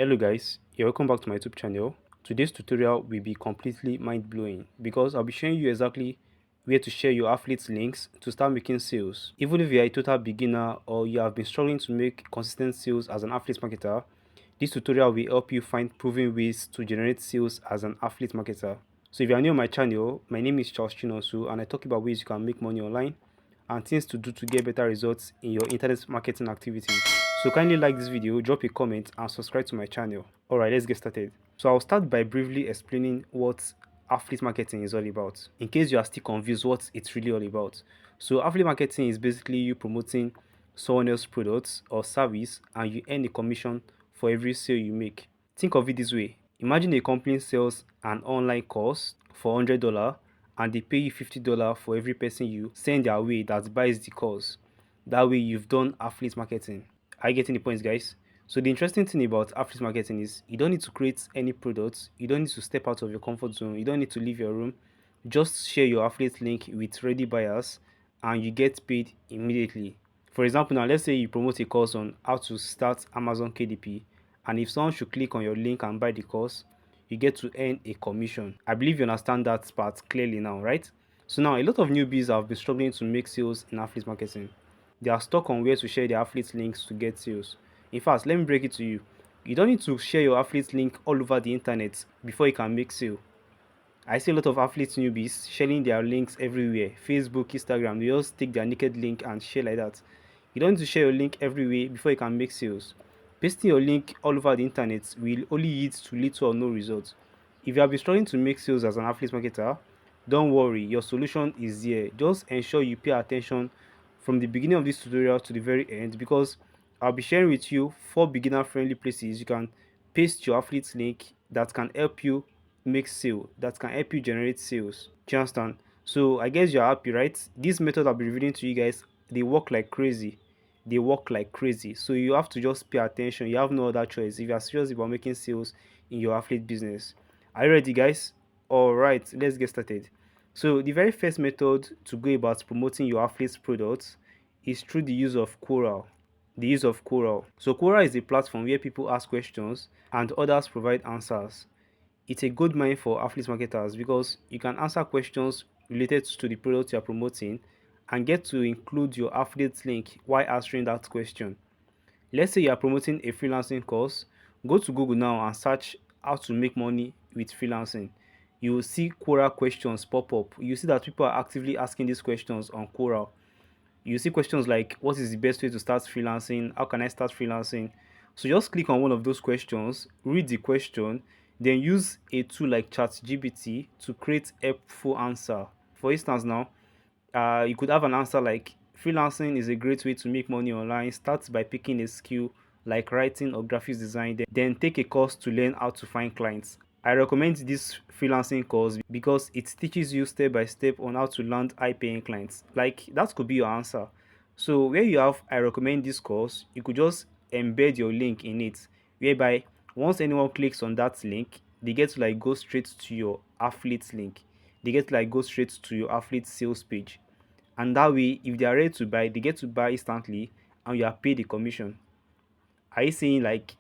Hello guys, you're welcome back to my YouTube channel. Today's tutorial will be completely mind-blowing because I'll be showing you exactly where to share your affiliate links to start making sales. Even if you're a total beginner or you have been struggling to make consistent sales as an affiliate marketer, this tutorial will help you find proven ways to generate sales as an affiliate marketer. So if you are new on my channel, my name is Charles Chinosu and I talk about ways you can make money online and things to do to get better results in your internet marketing activities. So kindly like this video, drop a comment and subscribe to my channel. Alright, let's get started. So I'll start by briefly explaining what affiliate marketing is all about, in case you are still confused what it's really all about. So affiliate marketing is basically you promoting someone else's products or service and you earn a commission for every sale you make. Think of it this way. Imagine a company sells an online course for $100 and they pay you $50 for every person you send their way that buys the course. That way you've done affiliate marketing. Are you getting the points, guys? So the interesting thing about affiliate marketing is you don't need to create any products, you don't need to step out of your comfort zone, you don't need to leave your room. Just share your affiliate link with ready buyers and you get paid immediately. For example, now let's say you promote a course on how to start Amazon KDP, and if someone should click on your link and buy the course, you get to earn a commission. I believe you understand that part clearly now, right? So now a lot of newbies have been struggling to make sales in affiliate marketing. They are stuck on where to share their affiliate links to get sales. In fact, let me break it to you. You don't need to share your affiliate link all over the internet before you can make sale. I see a lot of affiliate newbies sharing their links everywhere. Facebook, Instagram, they just take their naked link and share like that. You don't need to share your link everywhere before you can make sales. Pasting your link all over the internet will only lead to little or no results. If you have been struggling to make sales as an affiliate marketer, don't worry, your solution is here. Just ensure you pay attention from the beginning of this tutorial to the very end because I'll be sharing with you 4 beginner friendly places you can paste your affiliate link that can help you make sale, that can help you generate sales. Do you understand? So I guess you're happy, right? This method I'll be revealing to you guys, they work like crazy. They work like crazy. So you have to just pay attention. You have no other choice if you are serious about making sales in your affiliate business. Are you ready, guys? All right, let's get started. So the very first method to go about promoting your affiliate products is through the use of Quora. The use of Quora. So Quora is a platform where people ask questions and others provide answers. It's a good mine for affiliate marketers because you can answer questions related to the product you are promoting and get to include your affiliate link while answering that question. Let's say you are promoting a freelancing course. Go to Google now and search how to make money with freelancing. You will see Quora questions pop up. You see that people are actively asking these questions on Quora. You see questions like, what is the best way to start freelancing? How can I start freelancing? So just click on one of those questions, read the question, then use a tool like ChatGPT to create a helpful answer. For instance, now you could have an answer like, freelancing is a great way to make money online. Start by picking a skill like writing or graphics design, then take a course to learn how to find clients. I recommend this freelancing course because it teaches you step by step on how to land high paying clients. Like that could be your answer. So where you have I recommend this course, you could just embed your link in it, whereby once anyone clicks on that link, they get to like go straight to your affiliate link. They get to like go straight to your affiliate sales page. And that way, if they are ready to buy, they get to buy instantly and you are paid the commission. Are you saying like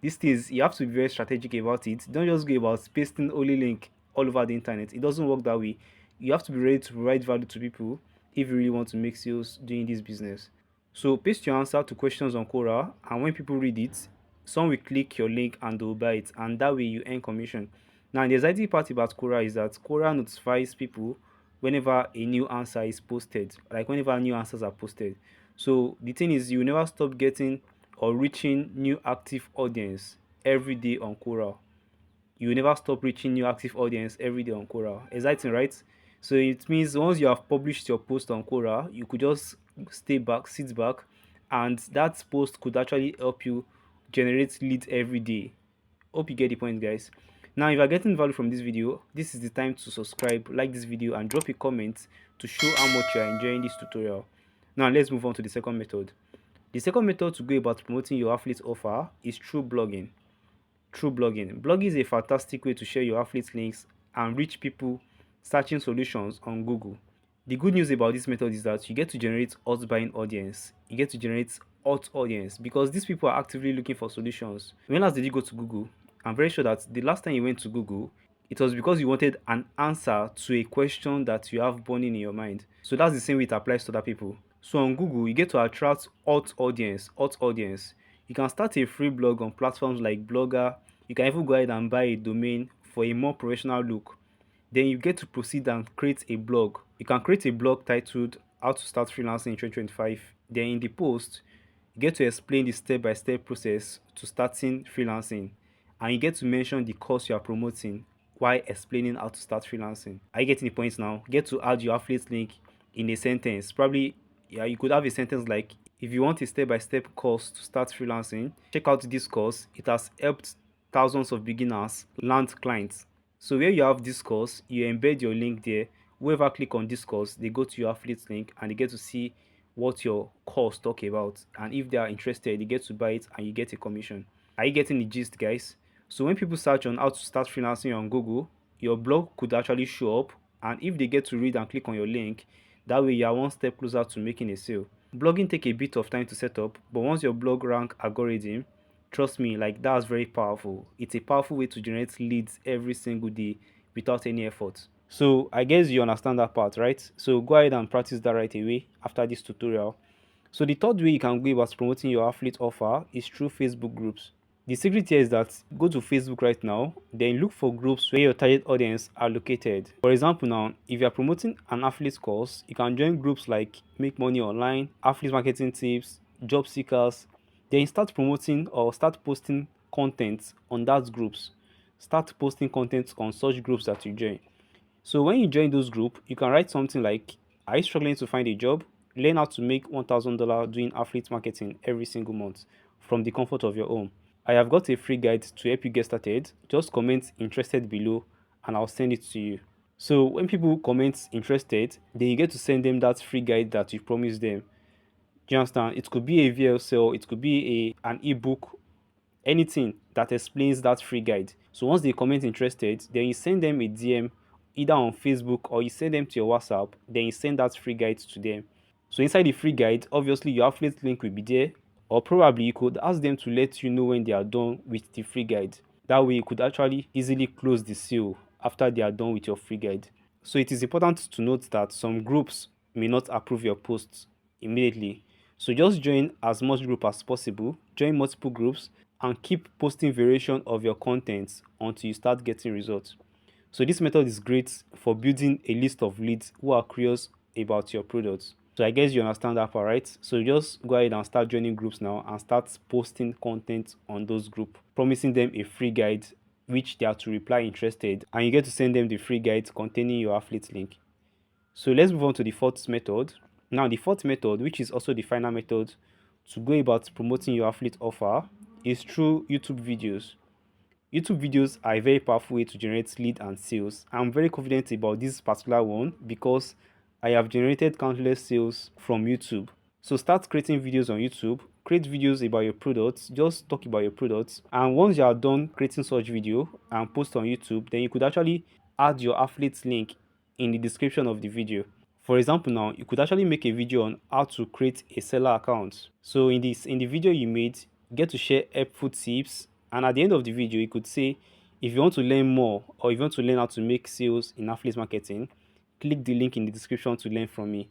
these things you have to be very strategic about it? Don't just go about pasting only link all over the internet. It doesn't work that way. You have to be ready to provide value to people if you really want to make sales doing this business. So paste your answer to questions on Quora, and when people read it, some will click your link and they'll buy it, and that way you earn commission. Now the exciting part about Quora is that Quora notifies people whenever a new answer is posted, like whenever new answers are posted. So the thing is, you never stop getting or reaching new active audience every day on Quora. You never stop reaching new active audience every day on Quora. Exciting, right? So it means once you have published your post on Quora, you could just stay back, sit back, and that post could actually help you generate leads every day. Hope you get the point, guys. Now, if you're getting value from this video, this is the time to subscribe, like this video, and drop a comment to show how much you're enjoying this tutorial. Now, let's move on to the second method. The second method to go about promoting your affiliate offer is through blogging. Through blogging. Blogging is a fantastic way to share your affiliate links and reach people searching solutions on Google. The good news about this method is that you get to generate hot buying audience. You get to generate hot audience because these people are actively looking for solutions. When last did you go to Google? I'm very sure that the last time you went to Google, it was because you wanted an answer to a question that you have burning in your mind. So that's the same way it applies to other people. So on Google, you get to attract hot audience, hot audience. You can start a free blog on platforms like Blogger. You can even go ahead and buy a domain for a more professional look. Then you get to proceed and create a blog. You can create a blog titled How to Start Freelancing in 2025. Then in the post, you get to explain the step-by-step process to starting freelancing. And you get to mention the course you are promoting while explaining how to start freelancing. Are you getting the point now? Get to add your affiliate link in a sentence. Probably, yeah, you could have a sentence like, if you want a step-by-step course to start freelancing, check out this course. It has helped thousands of beginners land clients. So where you have this course, you embed your link there. Whoever click on this course, they go to your affiliate link and they get to see what your course talk about. And if they are interested, they get to buy it and you get a commission. Are you getting the gist, guys? So when people search on how to start freelancing on Google, your blog could actually show up. And if they get to read and click on your link, that way you are one step closer to making a sale. Blogging take a bit of time to set up, but once your blog rank algorithm, trust me, like that's very powerful. It's a powerful way to generate leads every single day without any effort. So I guess you understand that part, right? So go ahead and practice that right away after this tutorial. So the third way you can go about promoting your affiliate offer is through Facebook groups. The secret here is that go to Facebook right now, then look for groups where your target audience are located. For example now, if you are promoting an affiliate course, you can join groups like Make Money Online, Affiliate Marketing Tips, Job Seekers. Then start promoting or start posting content on that groups. Start posting content on such groups that you join. So when you join those group, you can write something like, are you struggling to find a job? Learn how to make $1,000 doing affiliate marketing every single month from the comfort of your home. I have got a free guide to help you get started. Just comment interested below and I'll send it to you. So when people comment interested, then you get to send them that free guide that you promised them. Do you understand? It could be a VLC, it could be an ebook, anything that explains that free guide. So once they comment interested, then you send them a DM either on Facebook or you send them to your WhatsApp, then you send that free guide to them. So inside the free guide, obviously your affiliate link will be there, or probably you could ask them to let you know when they are done with the free guide. That way you could actually easily close the sale after they are done with your free guide. So it is important to note that some groups may not approve your posts immediately. So just join as much group as possible, join multiple groups, and keep posting variation of your content until you start getting results. So this method is great for building a list of leads who are curious about your products. So I guess you understand that part, right? So just go ahead and start joining groups now and start posting content on those groups, promising them a free guide which they are to reply interested, and you get to send them the free guide containing your affiliate link. So let's move on to the fourth method. Now the fourth method, which is also the final method to go about promoting your affiliate offer, is through YouTube videos. YouTube videos are a very powerful way to generate lead and sales. I'm very confident about this particular one because I have generated countless sales from YouTube. So start creating videos on YouTube, create videos about your products, just talk about your products. And once you are done creating such video and post on YouTube, then you could actually add your affiliate link in the description of the video. For example, now you could actually make a video on how to create a seller account. So in the video you made, get to share helpful tips, and at the end of the video you could say, if you want to learn more or if you want to learn how to make sales in affiliate marketing, click the link in the description to learn from me.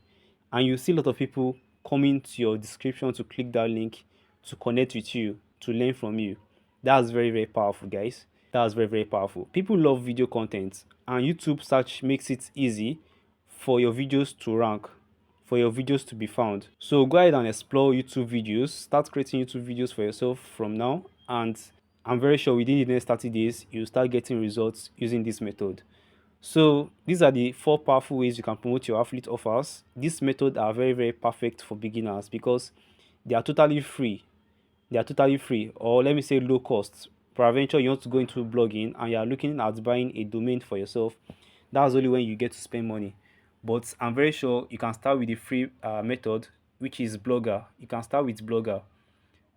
And you see a lot of people coming to your description to click that link to connect with you, to learn from you. That's very powerful, guys. That's very powerful. People love video content, and YouTube search makes it easy for your videos to rank, for your videos to be found. So go ahead and explore YouTube videos, start creating YouTube videos for yourself from now, and I'm very sure within the next 30 days you'll start getting results using this method. So these are the 4 powerful ways you can promote your affiliate offers. These methods are very perfect for beginners because they are totally free. They are totally free, or let me say low cost. Peradventure you want to go into blogging and you are looking at buying a domain for yourself, that's only when you get to spend money. But I'm very sure you can start with the free method, which is Blogger. You can start with Blogger,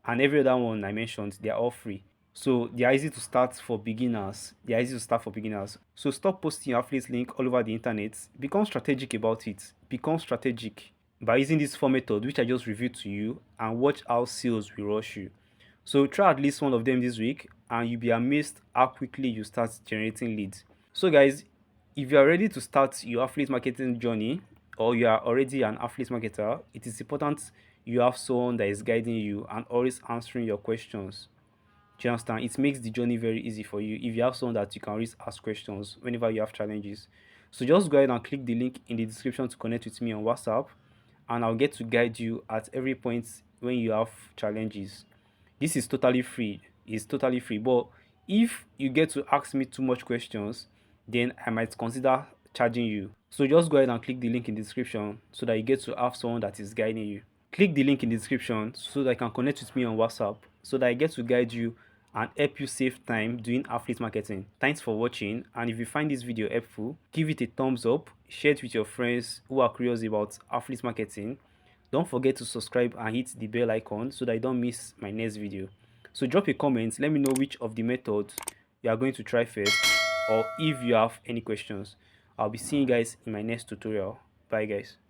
and every other one I mentioned, they are all free. So they are easy to start for beginners. They are easy to start for beginners. So stop posting your affiliate link all over the internet. Become strategic about it. Become strategic. by using this 4 methods which I just reviewed to you, and watch how sales will rush you. So try at least one of them this week and you'll be amazed how quickly you start generating leads. So guys, if you are ready to start your affiliate marketing journey, or you are already an affiliate marketer, it is important you have someone that is guiding you and always answering your questions. Do you understand? It makes the journey very easy for you if you have someone that you can always ask questions whenever you have challenges. So just go ahead and click the link in the description to connect with me on WhatsApp, and I'll get to guide you at every point when you have challenges. This is totally free. It's totally free. But if you get to ask me too much questions, then I might consider charging you. So just go ahead and click the link in the description so that you get to have someone that is guiding you. Click the link in the description so that you can connect with me on WhatsApp so that I get to guide you and help you save time doing affiliate marketing. Thanks for watching, and if you find this video helpful, give it a thumbs up, share it with your friends who are curious about affiliate marketing. Don't forget to subscribe and hit the bell icon so that you don't miss my next video. So drop a comment, let me know which of the methods you are going to try first, or if you have any questions. I'll be seeing you guys in my next tutorial. Bye guys.